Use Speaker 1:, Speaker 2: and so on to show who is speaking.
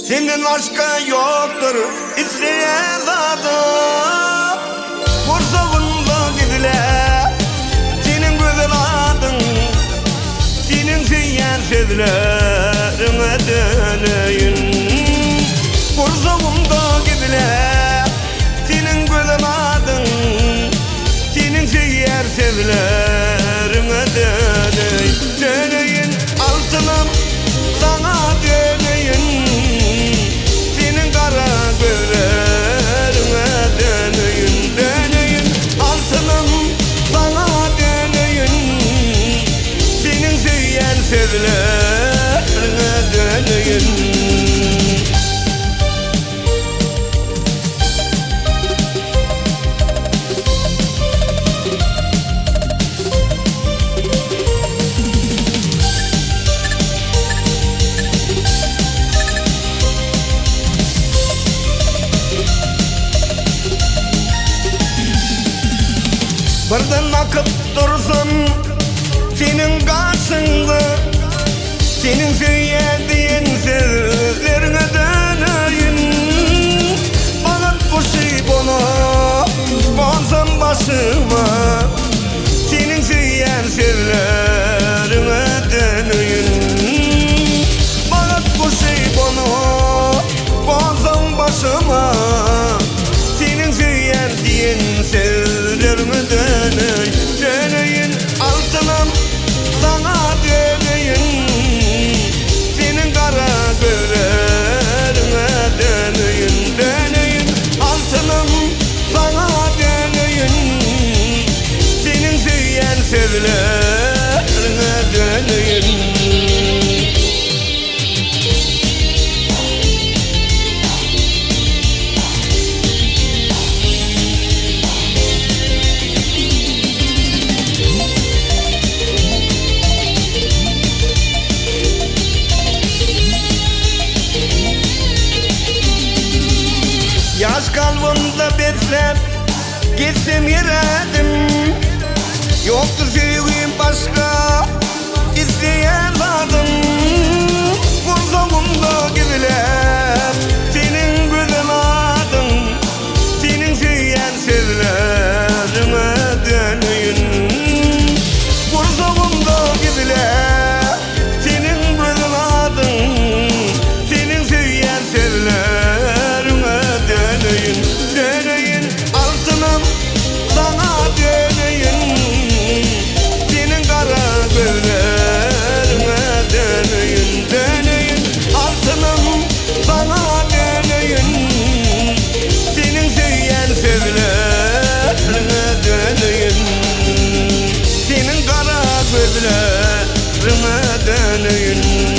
Speaker 1: Senden başka yoktur isteyen zadım. Kursağında gidiler senin güzel adın. Senin süyen sözlerine döneyim. Kursağında gidiler senin güzel adın. Senin süyen sözlerine döneyim. Döneyim altınım sana döneyim. Senin kara gözlerine döneyim. Döneyim altınım sana döneyim. Senin süyen sözlerine döneyim. Birden akıp dursun senin karşında. Senin söylediğin sözlerine döneyim. Bana koşup onu bozan başıma. Senin söyleyen sözlerine döneyim. Bana koşup onu bozan başıma. Senin söylediğin sözlerine döneyim. Döneyim altınım sana döneyim. Senin kara gözlerine döneyim. Döneyim altınım sana döneyim. Senin söyleyen sözlerine döneyim. Yaş kalbimde beslep gitsem yeredim. Yoktur sevgim başka isteyen adım. Kursağımda gibiler senin güzel adın. Senin söyleyen sözlerine döneyim. Kursağımda gibiler senin güzel adın. Senin söyleyen sözlerine döneyim. Döneyim altınım sana döneyim. Senin kara gözlerine döneyim. Döneyim altınım sana döneyim. Senin söyleyen sözlerine döneyim. Senin kara gözlerine döneyim.